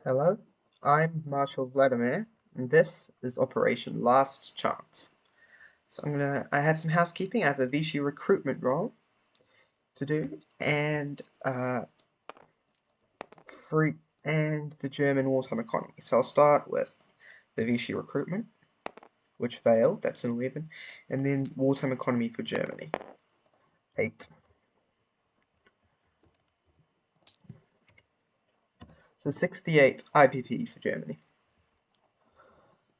Hello, I'm Marshal Vladimir, and this is Operation Last Chance. I have some housekeeping. I have the Vichy recruitment role to do, and free and the German wartime economy. So I'll start with the Vichy recruitment, which failed. That's an 11, and then wartime economy for Germany, 8. So 68 IPP for Germany.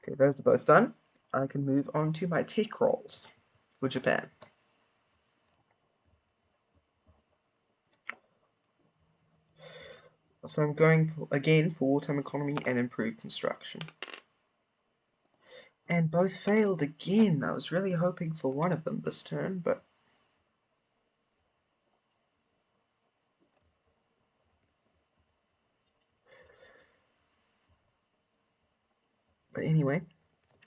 Okay, those are both done. I can move on to my tech roles for Japan. So I'm going again for wartime economy and improved construction. And both failed again. I was really hoping for one of them this turn, but anyway,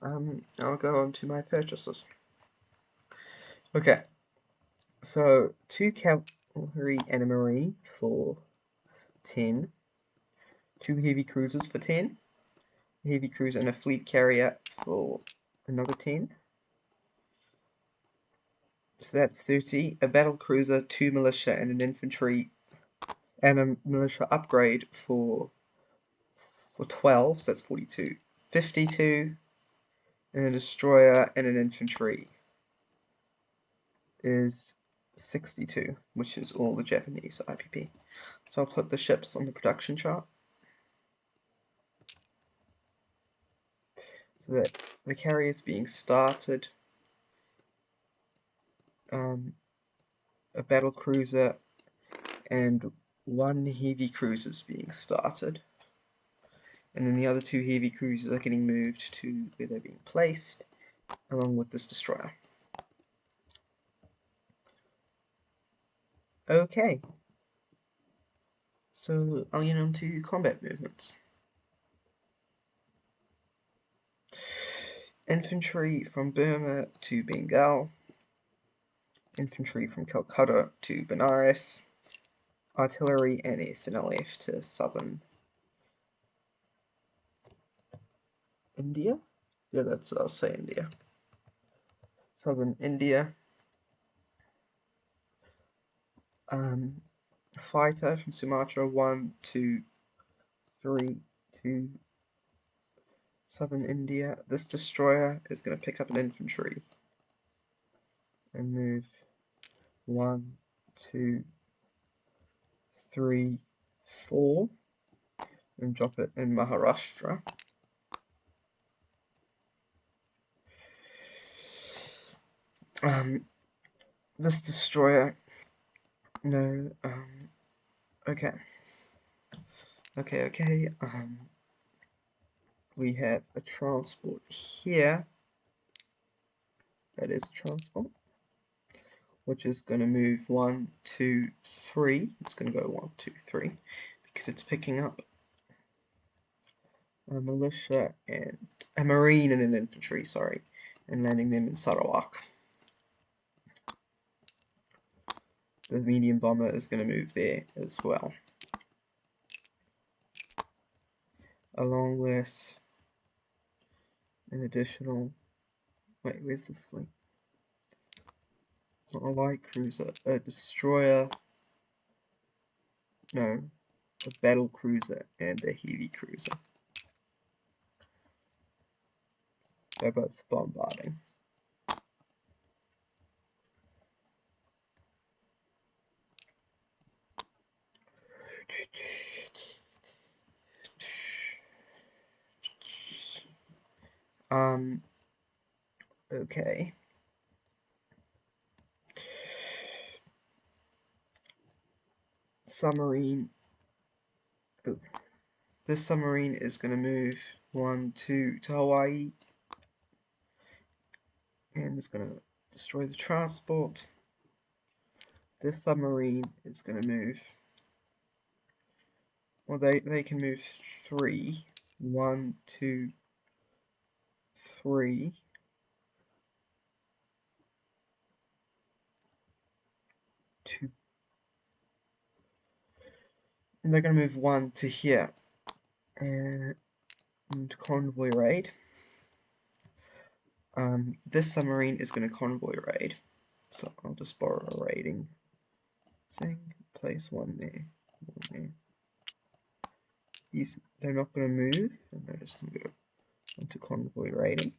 I'll go on to my purchases. Okay, so 2 cavalry and a marine for 10, 2 heavy cruisers for 10, a heavy cruiser and a fleet carrier for another 10. So that's 30, a battle cruiser, 2 militia and an infantry, and a militia upgrade for 12, so that's 42. 52, and a destroyer and an infantry is 62, which is all the Japanese IPP. So I'll put the ships on the production chart so that the carrier is being started, a battle cruiser and 1 heavy cruiser is being started, and then the other 2 heavy cruisers are getting moved to where they're being placed along with this destroyer. Okay, so I'll get on to combat movements. Infantry from Burma to Bengal, infantry from Calcutta to Benares, artillery and SNLF to southern India. Yeah, I'll say India. Southern India. Fighter from Sumatra 1, 2, 3 to southern India. This destroyer is going to pick up an infantry and move 1, 2, 3, 4 and drop it in Maharashtra. This destroyer, no, okay, we have a transport here, that is a transport, which is going to move 1, 2, 3, it's going to go 1, 2, 3, because it's picking up a militia and a marine and an infantry, sorry, and landing them in Sarawak. The medium bomber is going to move there as well, along with an additional, wait, where's this fleet? Not a light cruiser, a destroyer, no, a battle cruiser and a heavy cruiser. They're both bombarding. Okay. Submarine. Oh. This submarine is going to move 1, 2 to Hawaii. And it's going to destroy the transport. This submarine is going to move. Well, they can move 3. 1, 2, 3. And they're going to move 1 to here. and convoy raid. This submarine is going to convoy raid, so I'll just borrow a raiding thing, place one there, one there. They're not going to move, and they're just going to go into convoy raiding.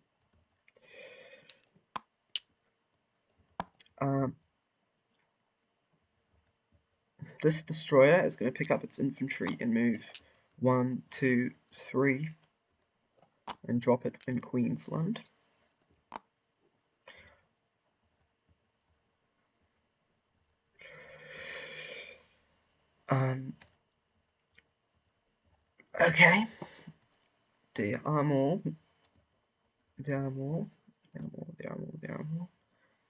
This destroyer is going to pick up its infantry and move 1, 2, 3 and drop it in Queensland. Okay. There are more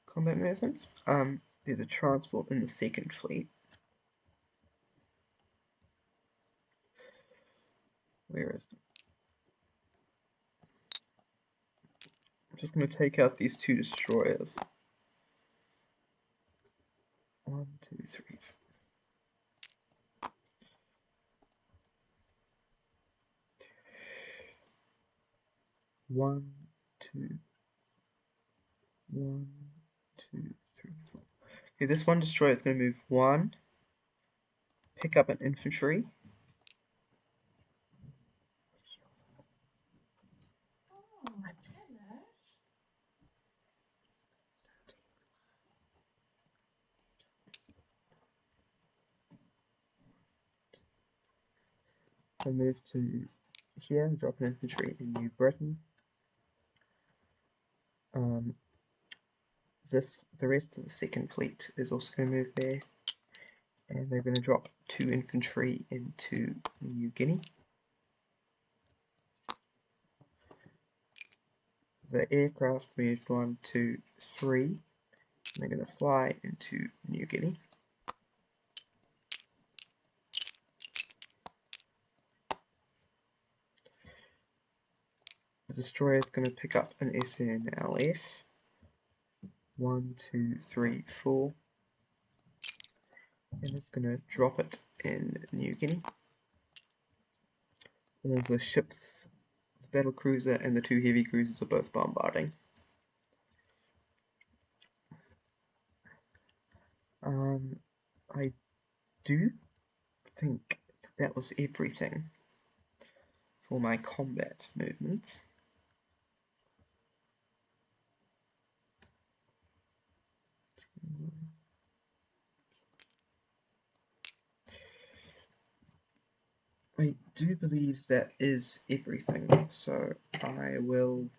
combat movements. There's a transport in the second fleet. Where is it? I'm just going to take out these two destroyers. 1, 2, 3. 1, 2, 1, 2, 3, 4. Okay, this one destroyer is going to move 1, pick up an infantry. I move to here, drop an infantry in New Britain. The rest of the second fleet is also going to move there, and they're going to drop 2 infantry into New Guinea. The aircraft moved 1, 2, 3, and they're going to fly into New Guinea. The destroyer is going to pick up an SNLF. 1, 2, 3, 4, and it's going to drop it in New Guinea. All the ships, the battle cruiser and the 2 heavy cruisers are both bombarding. I do think that was everything for my combat movements. I do believe that is everything, so I will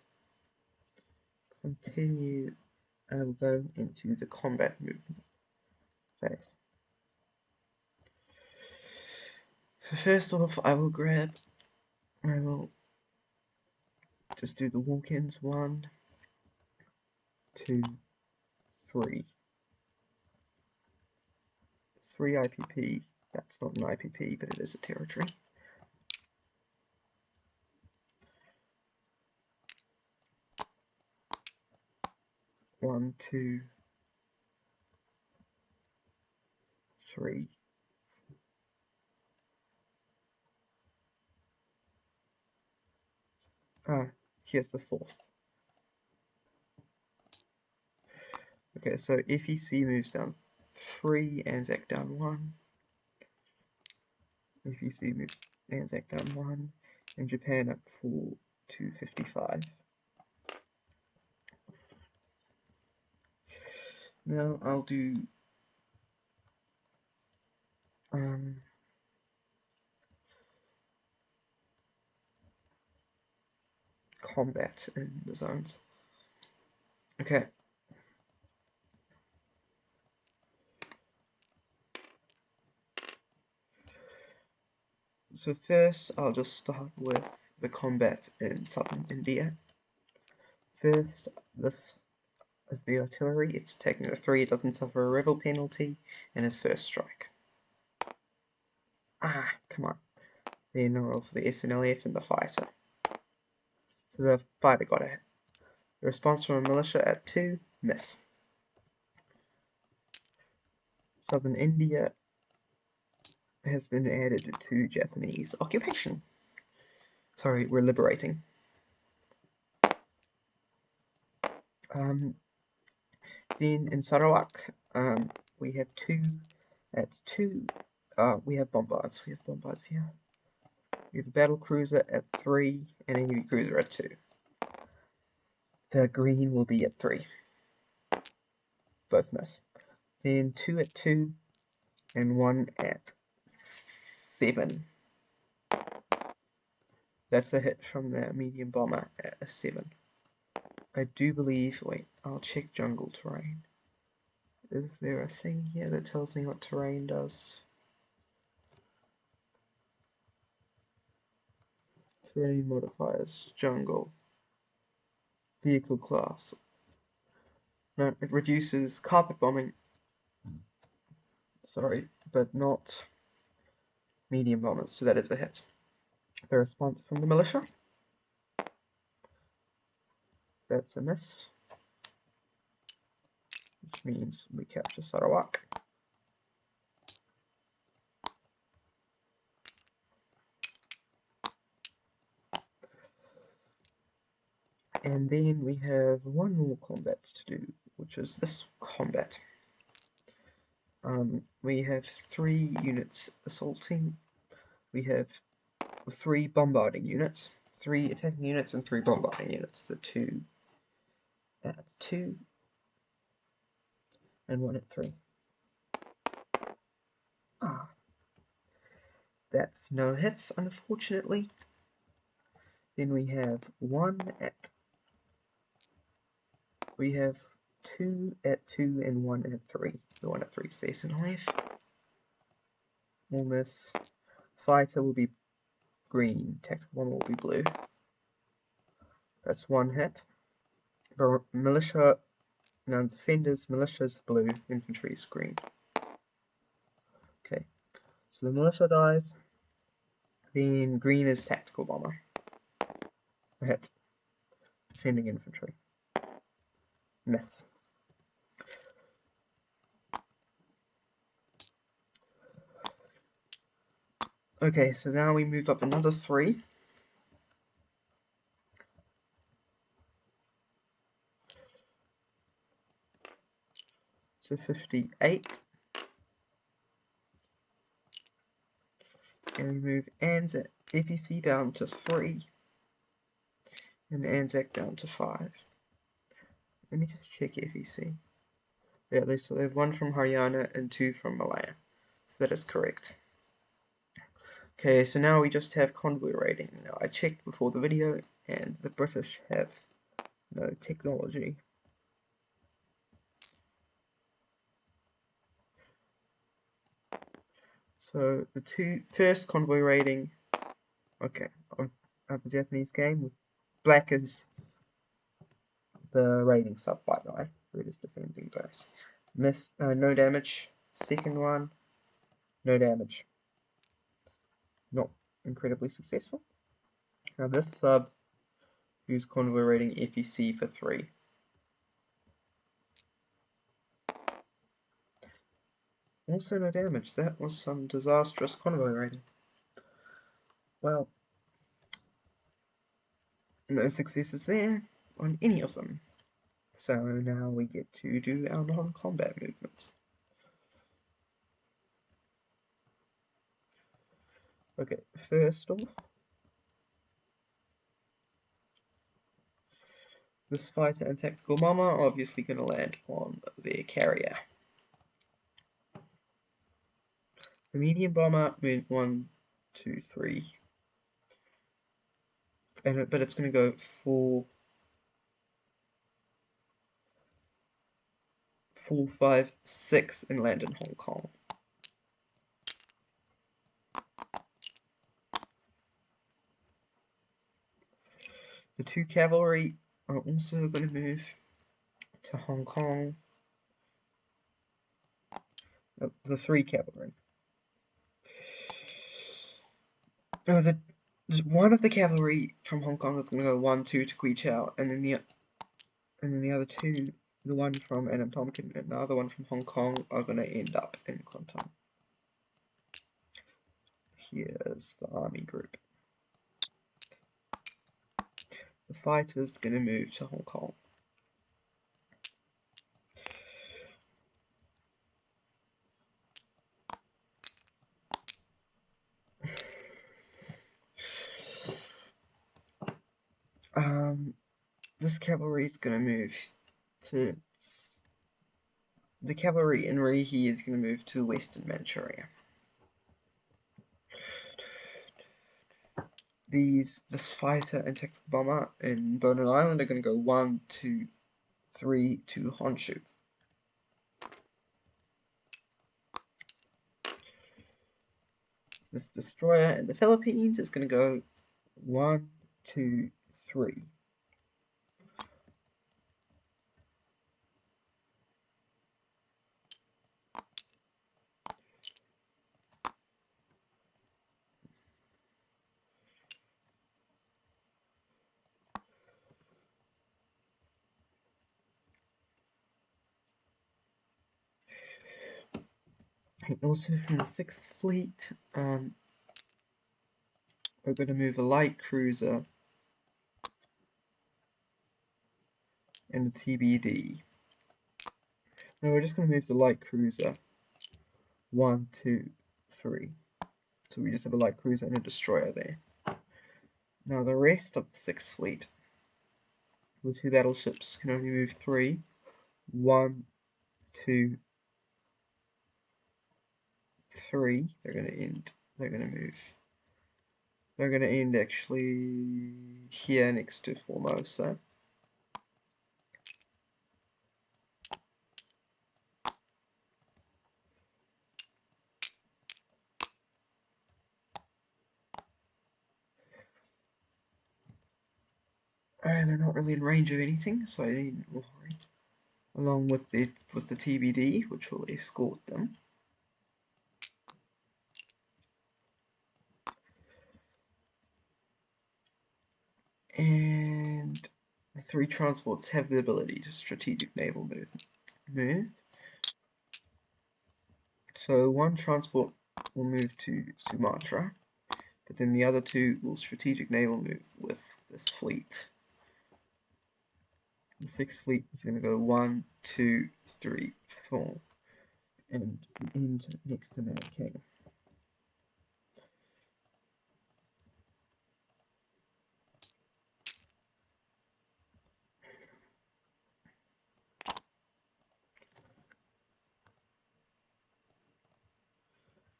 continue. I will go into the combat movement phase. So first off, I will just do the walk-ins. 1, 2, 3. 3 IPP. That's not an IPP, but it is a territory. One, 2, 3. Here's the 4th. Okay, so FEC moves down 3, Anzac down 1. FEC moves Anzac down 1, and Japan up 4 to 55. Now I'll do combat in the zones. Okay. So first I'll just start with the combat in southern India. First, this is the artillery. It's taking a 3, it doesn't suffer a revel penalty, and his first strike. Come on. Then I'll roll for the SNLF and the fighter. So the fighter got a hit. The response from a militia at 2, miss. Southern India has been added to Japanese occupation. Sorry, we're liberating. Then in Sarawak, we have two at 2. We have bombards. We have bombards here. We have a battle cruiser at 3 and a heavy cruiser at 2. The green will be at 3. Both miss. Then 2 at 2 and 1 at 7. That's a hit from the medium bomber at a 7. I do believe, wait, I'll check jungle terrain. Is there a thing here that tells me what terrain does? Terrain modifiers, jungle, vehicle class. No, it reduces carpet bombing. Sorry, but not medium bombers, so that is a hit. The response from the militia. That's a miss. Which means we capture Sarawak. And then we have one more combat to do, which is this combat. We have 3 units assaulting. We have 3 bombarding units, 3 attacking units, and 3 bombarding units. The 2 at 2 and 1 at 3. That's no hits, unfortunately. Then we have 2 at 2 and 1 at 3. The 1 at 3 stays alive. Will miss. Fighter will be green. Tactical one will be blue. That's 1 hit. Militia, no, defenders, militia's blue, infantry's green. Okay, so the militia dies. Then green is tactical bomber. A hit. Defending infantry. Miss. Okay, so now we move up another 3. To 58. And we move Anzac FEC down to 3. And Anzac down to 5. Let me just check FEC. Yeah, so they have 1 from Haryana and 2 from Malaya. So that is correct. Okay, so now we just have convoy raiding. Now I checked before the video, and the British have no technology. So the first convoy raiding, okay, of the Japanese game, with black is the raiding sub, by the way. Red is defending base. Miss, no damage. Second one, no damage. Not incredibly successful. Now this sub, use convoy raiding FEC for 3. Also no damage. That was some disastrous convoy raiding. Well, no successes there on any of them. So now we get to do our non-combat movements. Okay, first off, this fighter and tactical bomber are obviously going to land on their carrier. The medium bomber moved 1, 2, 3, but it's going to go 4, 5, 6 and land in Hong Kong. The 2 cavalry are also going to move to Hong Kong. The 3 cavalry. One of the cavalry from Hong Kong is going to go 1, 2 to Kwee Chow, and then the other 2, the one from Adam Tompkin and the other one from Hong Kong, are going to end up in Kuantan. Here's the army group. the fighter's going to move to Hong Kong. This cavalry is going to move to... The cavalry in Rihe is going to move to Western Manchuria. This fighter and tactical bomber in Bonin Island are going to go 1, 2, 3 to Honshu. This destroyer in the Philippines is going to go 1, 2, 3. Also from the 6th Fleet, we're going to move a light cruiser and the TBD. No, we're just going to move the light cruiser 1, 2, 3. So we just have a light cruiser and a destroyer there. Now the rest of the 6th Fleet, the 2 battleships can only move 3. 1, 2, 3. They're going to end. They're going to move. They're going to end actually here next to Formosa. They're not really in range of anything, so I needn't worry. Along with the TBD, which will escort them. And the 3 transports have the ability to strategic naval move. So 1 transport will move to Sumatra, but then the other 2 will strategic naval move with this fleet. The 6th Fleet is going to go 1, 2, 3, 4, and end next to Nanking.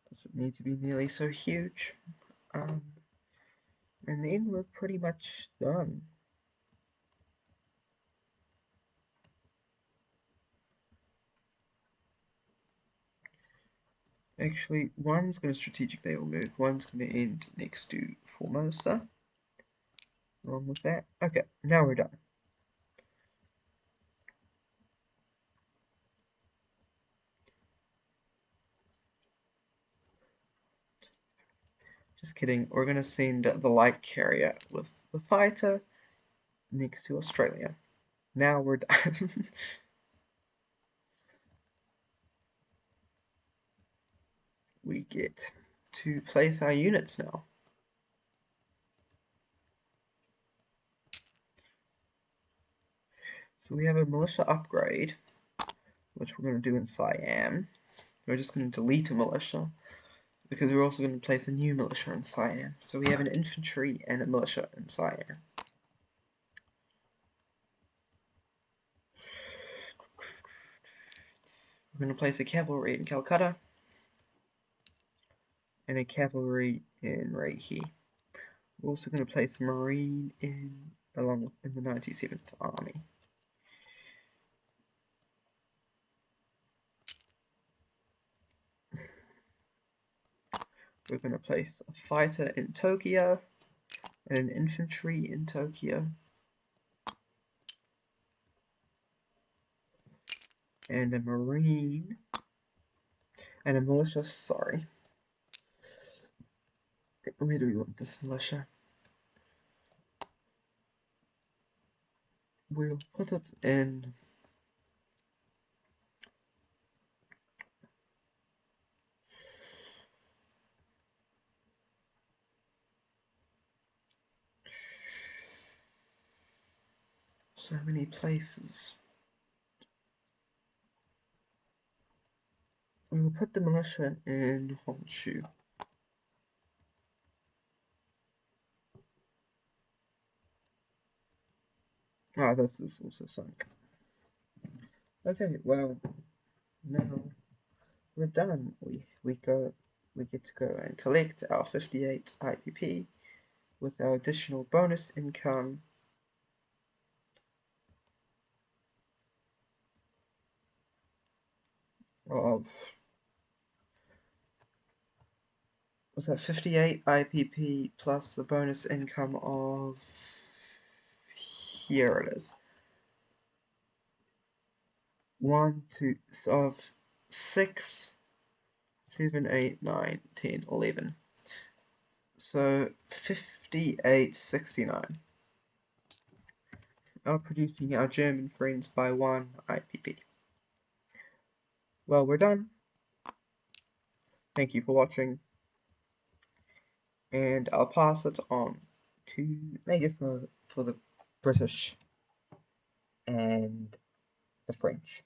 Doesn't need to be nearly so huge. And then we're pretty much done. Actually, one's going to strategic naval move, one's going to end next to Formosa. Along with that. Okay, now we're done. Just kidding, we're going to send the light carrier with the fighter next to Australia. Now we're done. We get to place our units now. So we have a militia upgrade, which we're going to do in Siam. We're just going to delete a militia, because we're also going to place a new militia in Siam. So we have an infantry and a militia in Siam. We're going to place a cavalry in Calcutta and a cavalry in Rihe. We're also going to place a marine in the 97th Army. We're going to place a fighter in Tokyo and an infantry in Tokyo. And a marine and a militia, sorry. Where do we want this militia? We'll put it in So many places. We'll put the militia in Honshu. Ah, this is also sunk. Okay, well, now we're done. We get to go and collect our 58 IPP with our additional bonus income. Of, was that 58 IPP plus the bonus income of, here it is, 1, 2, of 6, 7, 8, 9, 10, 11. So 58.69. Outproducing our German friends by 1 IPP. Well, we're done. Thank you for watching. And I'll pass it on to Megaphone for the British and the French.